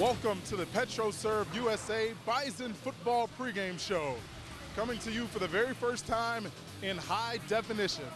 Welcome to the PetroServe USA Bison Football pregame show. Coming to you for the very first time in high definition.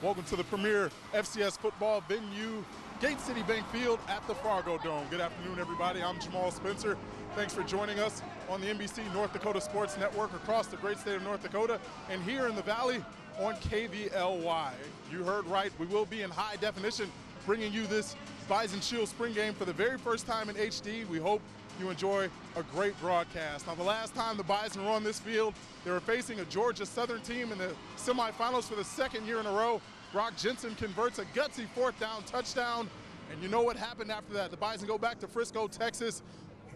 Welcome to the premier FCS football venue, Gate City Bank Field at the Fargo Dome. Good afternoon, everybody. I'm Jamal Spencer. Thanks for joining us on the NBC North Dakota Sports Network across the great state of North Dakota and here in the Valley on KVLY. You heard right. We will be in high definition bringing you this Bison Shield spring game for the very first time in HD. We hope you enjoy a great broadcast. Now, the last time the Bison were on this field, they were facing a Georgia Southern team in the semifinals for the second year in a row. Brock Jensen converts a gutsy fourth down touchdown. And you know what happened after that? The Bison go back to Frisco, Texas,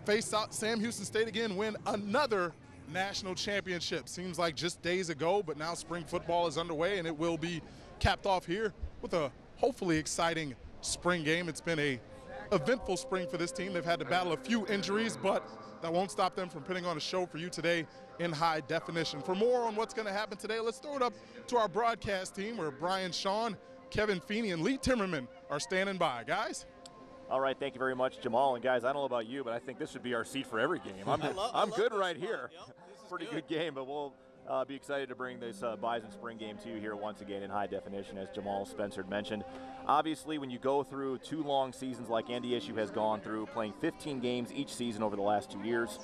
face out Sam Houston State again, win another national championship. Seems like just days ago, but now spring football is underway and it will be capped off here with a hopefully exciting spring game. It's been a eventful spring for this team. They've had to battle a few injuries, but that won't stop them from putting on a show for you today in high definition. For more on what's going to happen today, let's throw it up to our broadcast team where Brian Shawn, Kevin Feeney, and Lee Timmerman are standing by. Guys? All right, thank you very much, Jamal. And guys, I don't know about you, but I think this should be our seat for every game. I'm good right here. Yep, pretty good game, but we'll be excited to bring this Bison spring game to you here once again in high definition, as Jamal Spencer mentioned. Obviously, when you go through 2 long seasons like NDSU has gone through, playing 15 games each season over the last 2 years,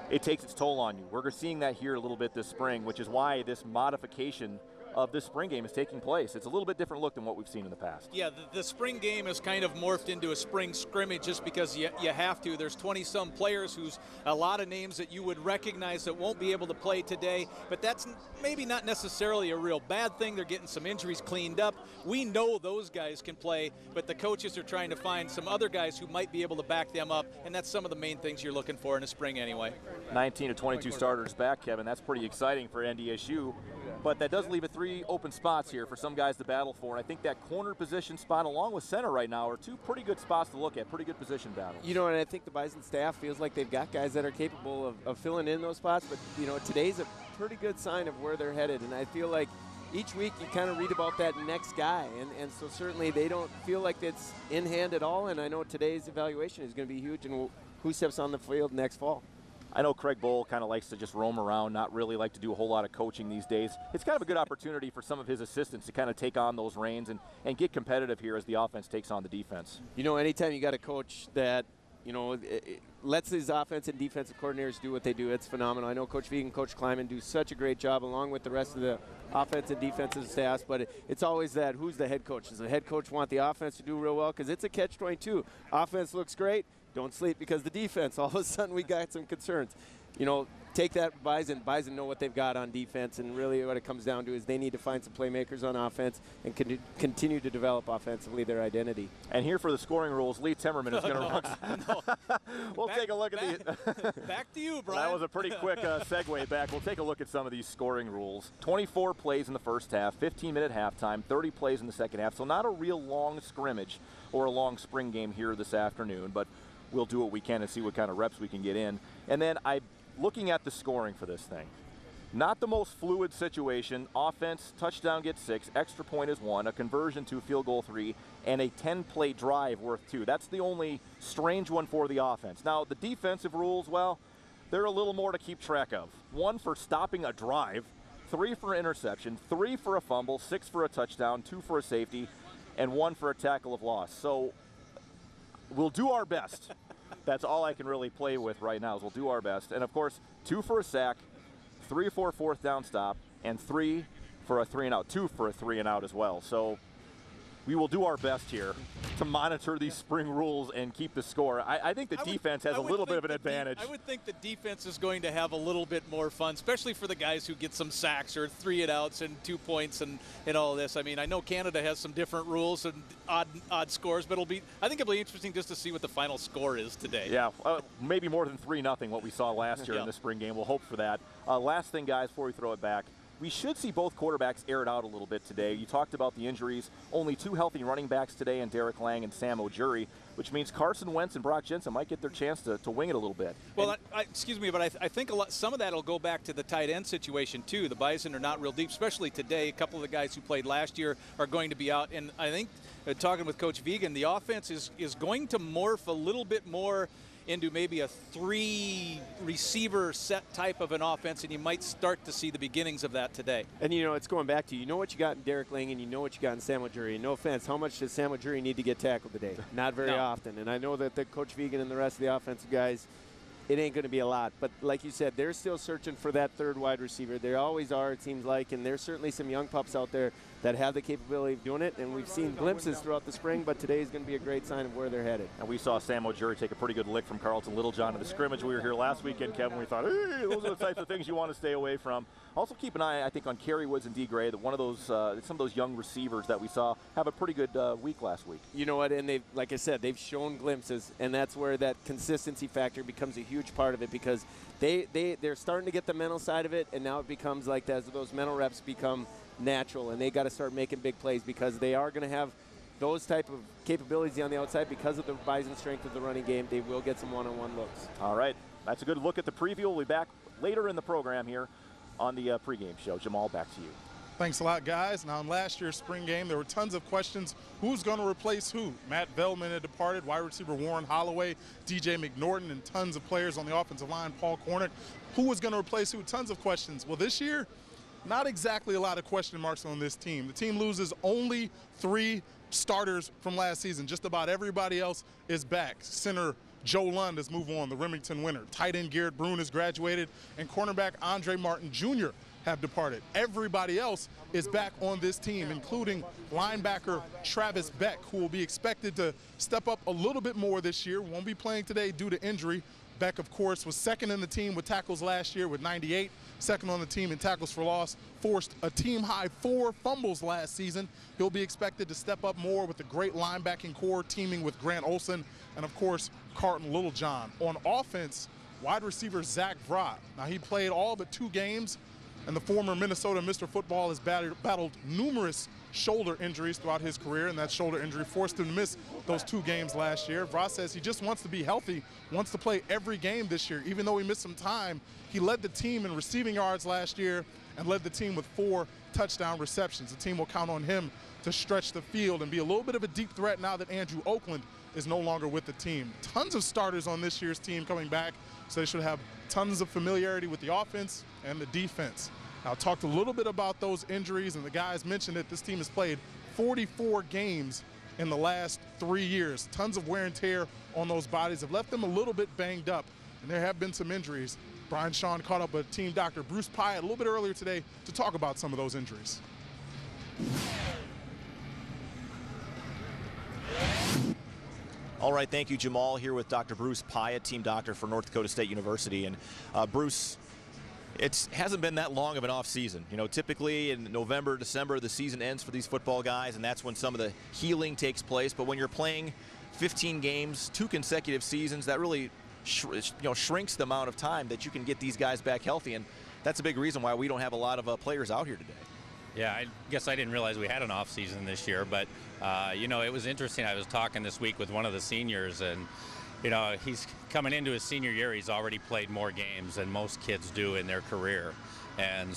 it takes its toll on you. We're seeing that here a little bit this spring, which is why this modification of this spring game is taking place. It's a little bit different look than what we've seen in the past. Yeah, the spring game has kind of morphed into a spring scrimmage just because you have to. There's 20-some players who's a lot of names that you would recognize that won't be able to play today, but that's maybe not necessarily a real bad thing. They're getting some injuries cleaned up. We know those guys can play, but the coaches are trying to find some other guys who might be able to back them up, and that's some of the main things you're looking for in the spring anyway. 19 to 22 starters back, Kevin. That's pretty exciting for NDSU, but that does leave it 3 open spots here for some guys to battle for. And I think that corner position spot along with center right now are 2 pretty good spots to look at, pretty good position battles. You know, and I think the Bison staff feels like they've got guys that are capable of filling in those spots, but, you know, today's a pretty good sign of where they're headed. And I feel like each week you kind of read about that next guy, and so certainly they don't feel like it's in hand at all. And I know today's evaluation is going to be huge, and who steps on the field next fall. I know Craig Bohl kind of likes to just roam around, not really like to do a whole lot of coaching these days. It's kind of a good opportunity for some of his assistants to kind of take on those reins and get competitive here as the offense takes on the defense. You know, anytime you got a coach that, you know, it lets these offense and defensive coordinators do what they do, it's phenomenal. I know Coach Vigen and Coach Kleiman do such a great job along with the rest of the offense and defensive staffs, but it's always that, who's the head coach? Does the head coach want the offense to do real well? Because it's a catch-22. Offense looks great. Don't sleep because the defense, all of a sudden we got some concerns. You know, take that Bison. Bison know what they've got on defense, and really what it comes down to is they need to find some playmakers on offense and continue to develop offensively their identity. And here for the scoring rules, Lee Timmerman is going to run. We'll take a look at the back to you, Brian. That was a pretty quick segue back. We'll take a look at some of these scoring rules. 24 plays in the first half, 15-minute halftime, 30 plays in the second half. So not a real long scrimmage or a long spring game here this afternoon, but we'll do what we can and see what kind of reps we can get in. And then looking at the scoring for this thing, not the most fluid situation. Offense, touchdown gets 6, extra point is 1, a conversion to field goal 3, and a 10-play drive worth 2. That's the only strange one for the offense. Now, the defensive rules, well, they're a little more to keep track of. 1 for stopping a drive, 3 for interception, 3 for a fumble, 6 for a touchdown, 2 for a safety, and 1 for a tackle of loss. So we'll do our best. That's all I can really play with right now is we'll do our best. And, of course, 2 for a sack, 3 for a fourth down stop, and 3 for a 3-and-out, 2 for a 3-and-out as well. So we will do our best here to monitor these spring rules and keep the score. I think the defense has a little bit of an advantage. I would think the defense is going to have a little bit more fun, especially for the guys who get some sacks or 3-and-outs and 2 points and all this. I mean, I know Canada has some different rules and odd scores, but I think it'll be interesting just to see what the final score is today. Yeah, maybe more than 3-0 what we saw last year in the spring game. We'll hope for that. Last thing, guys, before we throw it back. We should see both quarterbacks air it out a little bit today. You talked about the injuries. Only 2 healthy running backs today in Derek Lang and Sam Ojuri, which means Carson Wentz and Brock Jensen might get their chance to wing it a little bit. Well, excuse me, but I think some of that will go back to the tight end situation, too. The Bison are not real deep, especially today. A couple of the guys who played last year are going to be out. And I think, talking with Coach Vigen, the offense is going to morph a little bit more into maybe a 3 receiver set type of an offense, and you might start to see the beginnings of that today. And it's going back to, what you got in Derek Lang and you know what you got in Samuel Jury. No offense, how much does Samuel Jury need to get tackled today? Not very often. And I know that the Coach Vigen and the rest of the offensive guys, it ain't going to be a lot. But like you said, they're still searching for that third wide receiver. They always are, it seems like, and there's certainly some young pups out there that have the capability of doing it, and we've seen glimpses throughout the spring, but today is going to be a great sign of where they're headed. And we saw Samuel Jury take a pretty good lick from Carlton Littlejohn in the scrimmage. We were here last weekend, Kevin. We thought, hey, those are the types of things you want to stay away from. Also keep an eye, I think, on Kerry Woods and D. Gray, that one of those, some of those young receivers that we saw have a pretty good week last week. You know what, and they've, like I said, they've shown glimpses, and that's where that consistency factor becomes a huge part of it, because they're starting to get the mental side of it, and now it becomes like that, as those mental reps become natural, and they got to start making big plays, because they are going to have those type of capabilities on the outside because of the Bison strength of the running game. They will get some one-on-one looks. All right, that's a good look at the preview. We'll be back later in the program here on the pregame show. Jamal, back to you. Thanks a lot, guys. Now, in last year's spring game, there were tons of questions. Who's going to replace who? Matt Veltman had departed, wide receiver Warren Holloway, DJ McNorton, and tons of players on the offensive line, Paul Cornick. Who was going to replace who? Tons of questions. Well, this year, not exactly a lot of question marks on this team. The team loses only 3 starters from last season. Just about everybody else is back. Center Joe Lund has moved on, the Remington winner. Tight end Garrett Brune has graduated, and cornerback Andre Martin Jr. have departed. Everybody else is back on this team, including linebacker Travis Beck, who will be expected to step up a little bit more this year. Won't be playing today due to injury. Beck, of course, was second in the team with tackles last year with 98, second on the team in tackles for loss, forced a team-high 4 fumbles last season. He'll be expected to step up more with the great linebacking core teaming with Grant Olson and, of course, Carlton Littlejohn. On offense, wide receiver Zach Vrot. Now, he played all but 2 games, and the former Minnesota Mr. Football has battled numerous shoulder injuries throughout his career, and that shoulder injury forced him to miss those 2 games last year. Vrot says he just wants to be healthy, wants to play every game this year. Even though he missed some time, he led the team in receiving yards last year and led the team with 4 touchdown receptions. The team will count on him to stretch the field and be a little bit of a deep threat now that Andrew Oakland is no longer with the team. Tons of starters on this year's team coming back, so they should have tons of familiarity with the offense and the defense. Now, I talked a little bit about those injuries, and the guys mentioned that this team has played 44 games in the last 3 years. Tons of wear and tear on those bodies have left them a little bit banged up, and there have been some injuries. Brian Shawn caught up with team doctor Bruce Pyatt a little bit earlier today to talk about some of those injuries. All right, thank you, Jamal. Here with Dr. Bruce Pyatt, team doctor for North Dakota State University. And Bruce, it hasn't been that long of an off season. You know, typically in November, December, the season ends for these football guys, and that's when some of the healing takes place. But when you're playing 15 games, 2 consecutive seasons, that really shrinks the amount of time that you can get these guys back healthy. And that's a big reason why we don't have a lot of players out here today. Yeah, I guess I didn't realize we had an off season this year, but it was interesting. I was talking this week with one of the seniors, and he's coming into his senior year. He's already played more games than most kids do in their career, and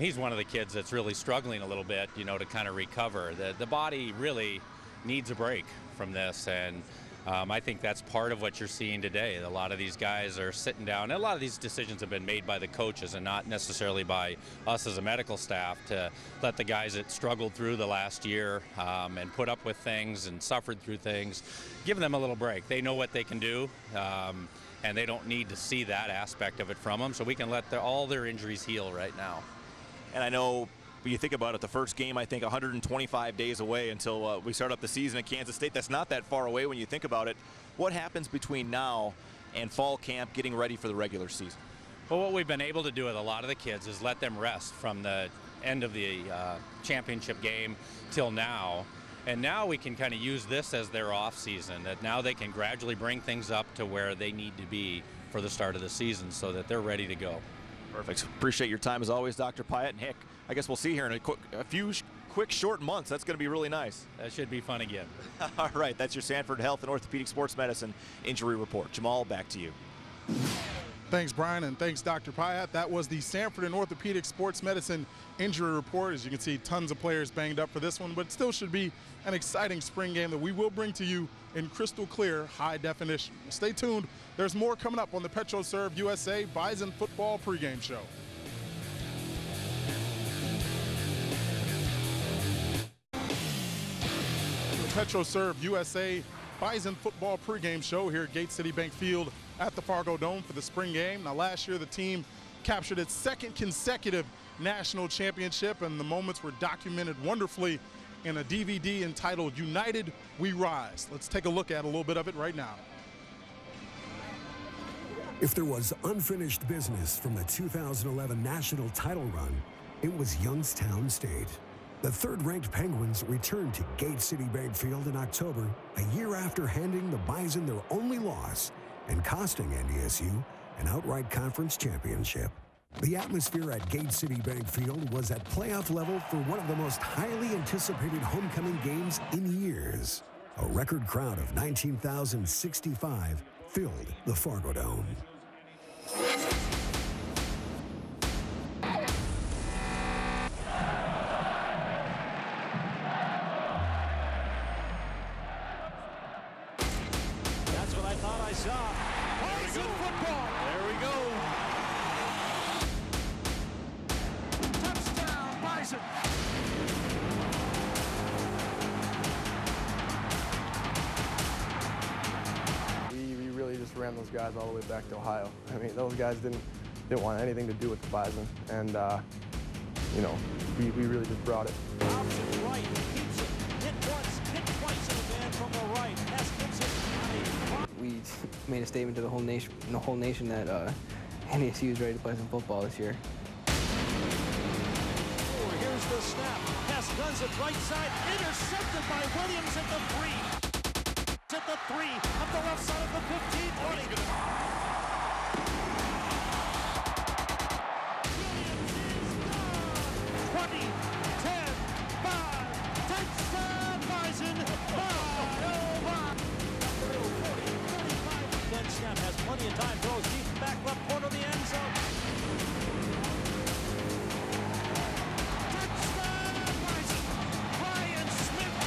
he's one of the kids that's really struggling a little bit, to kind of recover. The body really needs a break from this, and I think that's part of what you're seeing today. A lot of these guys are sitting down. And a lot of these decisions have been made by the coaches and not necessarily by us as a medical staff, to let the guys that struggled through the last year and put up with things and suffered through things, give them a little break. They know what they can do, and they don't need to see that aspect of it from them, so we can let all their injuries heal right now. And I know, when you think about it, the first game, I think 125 days away until we start up the season at Kansas State. That's not that far away when you think about it. What happens between now and fall camp, getting ready for the regular season? Well, what we've been able to do with a lot of the kids is let them rest from the end of the championship game till now. And now we can kind of use this as their off season, that now they can gradually bring things up to where they need to be for the start of the season so that they're ready to go. Perfect. Appreciate your time as always, Dr. Pyatt. And heck, I guess we'll see here in a few quick, short months. That's going to be really nice. That should be fun again. All right, that's your Sanford Health and Orthopedic Sports Medicine Injury Report. Jamal, back to you. Thanks, Brian, and thanks, Dr. Pyatt. That was the Sanford and Orthopedic Sports Medicine Injury Report. As you can see, tons of players banged up for this one, but it still should be an exciting spring game that we will bring to you in crystal clear high definition. Stay tuned. There's more coming up on the PetroServe USA Bison Football pregame show. The PetroServe USA Bison Football pregame show here at Gate City Bank Field at the Fargo Dome for the spring game. Now, last year the team captured its second consecutive national championship, and the moments were documented wonderfully in a DVD entitled United We Rise. Let's take a look at a little bit of it right now. If there was unfinished business from the 2011 national title run, it was Youngstown State. The third-ranked Penguins returned to Gate City Bank Field in October, a year after handing the Bison their only loss and costing NDSU an outright conference championship. The atmosphere at Gate City Bank Field was at playoff level for one of the most highly anticipated homecoming games in years. A record crowd of 19,065 filled the Fargo Dome. That's what I thought I saw. Bison football. There we go. Touchdown, Bison. We really just ran those guys all the way back to Ohio. I mean, those guys didn't want anything to do with the Bison, and you know, we really just brought it. Option right, keeps it. Hit once, hit twice in the man from the right. Haskins it. We made a statement to the whole nation, that NDSU is ready to play some football this year. Oh, here's the snap. Hess guns it right side. Intercepted by Williams at the 3. At the 3, up the left side of the 15. Williams is gone. 20, 10, 5, touchdown, Bison. 5-0. 35. Then snap has plenty of time. Throws deep back left corner of the end zone. Touchdown, Bison. Brian Smith.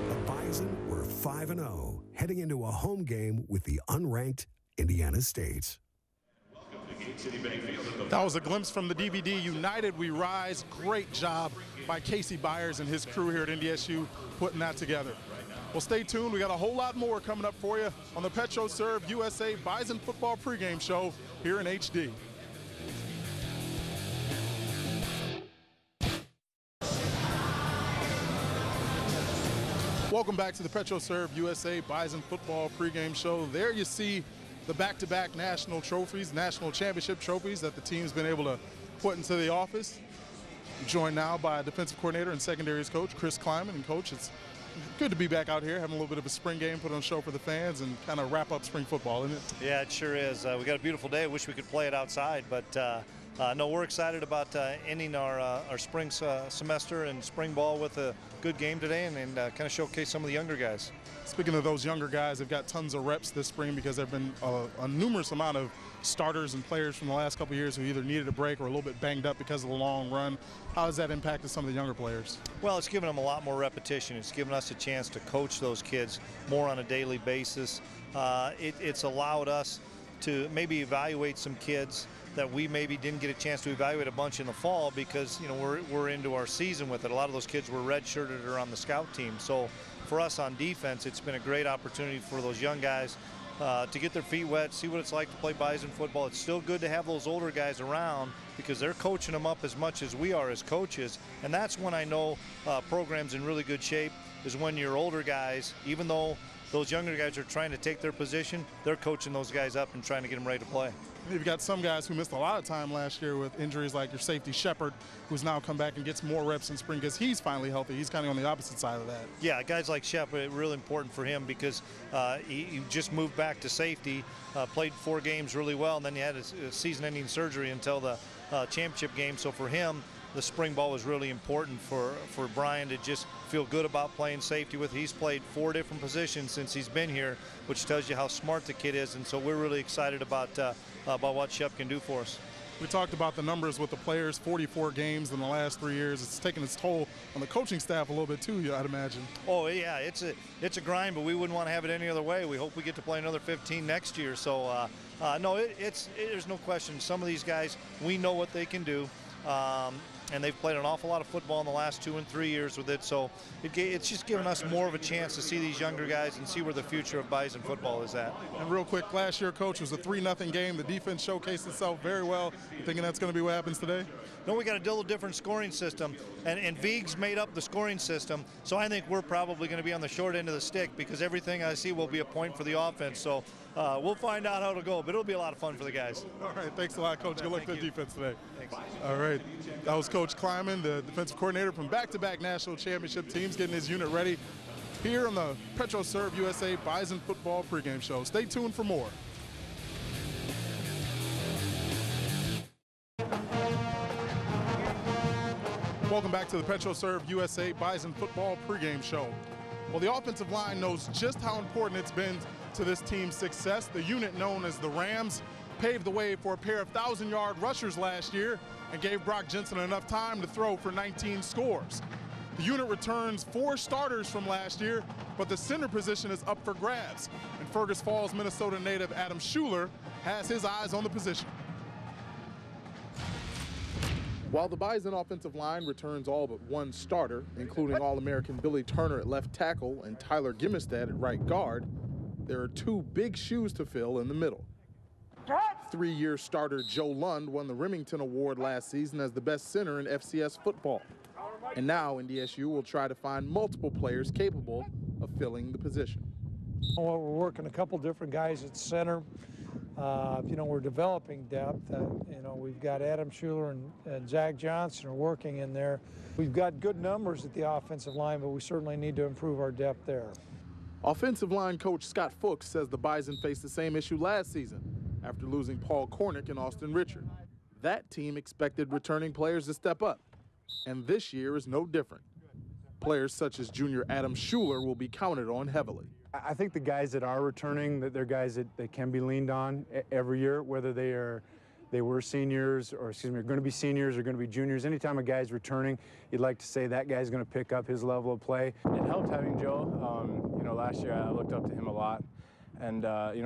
The Bison were 5-0, heading into a home game with the unranked Indiana State. That was a glimpse from the DVD United We Rise. Great job by Casey Byers and his crew here at NDSU putting that together. Well, stay tuned. We got a whole lot more coming up for you on the PetroServe USA Bison Football pregame show here in HD. Welcome back to the PetroServe USA Bison Football pregame show. There you see the back-to-back national trophies, national championship trophies that the team's been able to put into the office. I'm joined now by defensive coordinator and secondaries coach Chris Klieman. And Coach, it's good to be back out here having a little bit of a spring game, put on a show for the fans, and kind of wrap up spring football, isn't it? Yeah, it sure is. We got a beautiful day. I wish we could play it outside, but no, we're excited about ending our spring semester and spring ball with a good game today, and kind of showcase some of the younger guys. Speaking of those younger guys, they've got tons of reps this spring because there have been a numerous amount of starters and players from the last couple of years who either needed a break or a little bit banged up because of the long run. How has that impacted some of the younger players? Well, it's given them a lot more repetition. It's given us a chance to coach those kids more on a daily basis. It's allowed us to maybe evaluate some kids that we maybe didn't get a chance to evaluate a bunch in the fall because, you know, we're into our season with it. A lot of those kids were redshirted or on the scout team. So for us on defense, it's been a great opportunity for those young guys to get their feet wet, see what it's like to play Bison football. It's still good to have those older guys around because they're coaching them up as much as we are as coaches. And that's when I know programs in really good shape is when your older guys, even though those younger guys are trying to take their position, they're coaching those guys up and trying to get them ready to play. You've got some guys who missed a lot of time last year with injuries, like your safety Shepard, who's now come back and gets more reps in spring because he's finally healthy. He's kind of on the opposite side of that. Yeah, guys like Shepard, really important for him because he just moved back to safety, played 4 games really well, and then he had a season-ending surgery until the championship game. So for him, the spring ball was really important for Brian to just feel good about playing safety with. He's played 4 different positions since he's been here, which tells you how smart the kid is, and so we're really excited about what Shep can do for us. We talked about the numbers with the players, 44 games in the last 3 years. It's taken its toll on the coaching staff a little bit too, I'd imagine. Oh yeah, it's a grind, but we wouldn't want to have it any other way. We hope we get to play another 15 next year. So no, there's no question. Some of these guys, we know what they can do. And they've played an awful lot of football in the last 2 and 3 years with it, so it's just given us more of a chance to see these younger guys and see where the future of Bison football is at. And real quick, last year, Coach, was a 3-0 game. The defense showcased itself very well. You thinking that's going to be what happens today? No, we got a little different scoring system, and Vieg's made up the scoring system, so I think we're probably going to be on the short end of the stick because everything I see will be a point for the offense. So we'll find out how it'll go, but it'll be a lot of fun for the guys. All right, thanks a lot, Coach. Good luck to the defense today. Thanks. All right, that was Coach Kleiman, the defensive coordinator from back-to-back national championship teams, getting his unit ready here on the PetroServe USA Bison Football pregame show. Stay tuned for more. Welcome back to the PetroServe USA Bison Football pregame show. Well, the offensive line knows just how important it's been to this team's success. The unit known as the Rams paved the way for a pair of 1,000-yard rushers last year and gave Brock Jensen enough time to throw for 19 scores. The unit returns 4 starters from last year, but the center position is up for grabs. And Fergus Falls, Minnesota native Adam Schuler has his eyes on the position. While the Bison offensive line returns all but 1 starter, including All-American Billy Turner at left tackle and Tyler Gimmelstad at right guard, there are 2 big shoes to fill in the middle. 3-year starter Joe Lund won the Remington Award last season as the best center in FCS football. And now NDSU will try to find multiple players capable of filling the position. Well, we're working a couple different guys at center. We're developing depth. We've got Adam Schuler and Zach Johnson are working in there. We've got good numbers at the offensive line, but we certainly need to improve our depth there. Offensive line coach Scott Fuchs says the Bison faced the same issue last season after losing Paul Cornick and Austin Richard. That team expected returning players to step up, and this year is no different. Players such as junior Adam Schuler will be counted on heavily. I think the guys that are returning, that they're guys that can be leaned on every year, whether they were seniors or, are going to be seniors or going to be juniors. Anytime a guy's returning, you'd like to say that guy's going to pick up his level of play. It helped having Joe. Last year I looked up to him a lot, and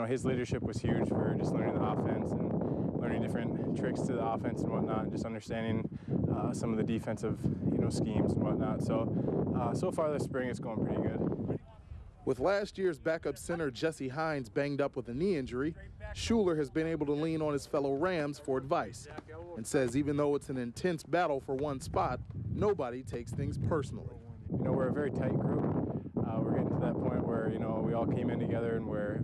his leadership was huge for just learning the offense and learning different tricks to the offense and whatnot, and just understanding some of the defensive schemes and whatnot. So far this spring it's going pretty good. With last year's backup center Jesse Hines banged up with a knee injury, Schuler has been able to lean on his fellow Rams for advice and says even though it's an intense battle for one spot, nobody takes things personally. We're a very tight group. We're getting to that point where, we all came in together and we're,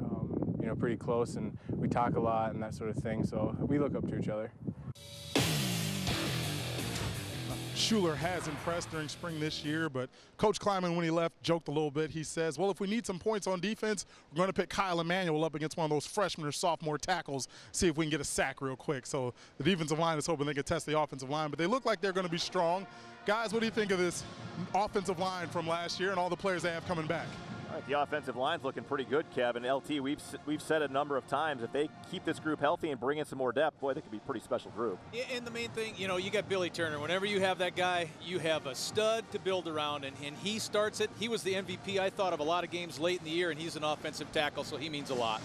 pretty close and we talk a lot and that sort of thing. So we look up to each other. Schuler has impressed during spring this year, but Coach Kleiman, when he left, joked a little bit. He says, well, if we need some points on defense, we're going to pick Kyle Emanuel up against one of those freshman or sophomore tackles, see if we can get a sack real quick. So the defensive line is hoping they can test the offensive line, but they look like they're going to be strong. Guys, what do you think of this offensive line from last year and all the players they have coming back? All right, the offensive line's looking pretty good, Kevin. LT, we've said a number of times, if they keep this group healthy and bring in some more depth, boy, they could be a pretty special group. And the main thing, you got Billy Turner. Whenever you have that guy, you have a stud to build around, and he starts it. He was the MVP, I thought, of a lot of games late in the year, and he's an offensive tackle, so he means a lot.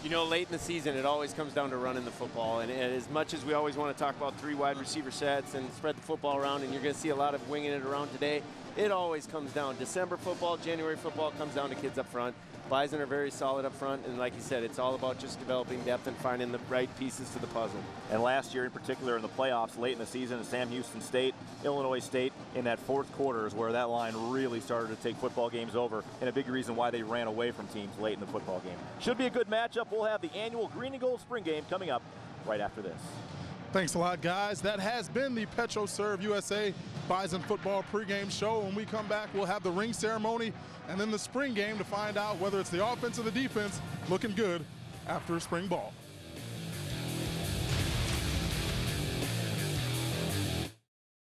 Late in the season, it always comes down to running the football. And as much as we always want to talk about 3 wide receiver sets and spread the football around, and you're going to see a lot of winging it around today, it always comes down. December football, January football comes down to kids up front. Bison are very solid up front, and like you said, it's all about just developing depth and finding the right pieces to the puzzle. And last year in particular in the playoffs, late in the season, Sam Houston State, Illinois State, in that 4th quarter is where that line really started to take football games over, and a big reason why they ran away from teams late in the football game. Should be a good matchup. We'll have the annual Green and Gold Spring Game coming up right after this. Thanks a lot, guys. That has been the PetroServe USA Bison Football pregame show. When we come back, we'll have the ring ceremony and then the spring game to find out whether it's the offense or the defense looking good after spring ball.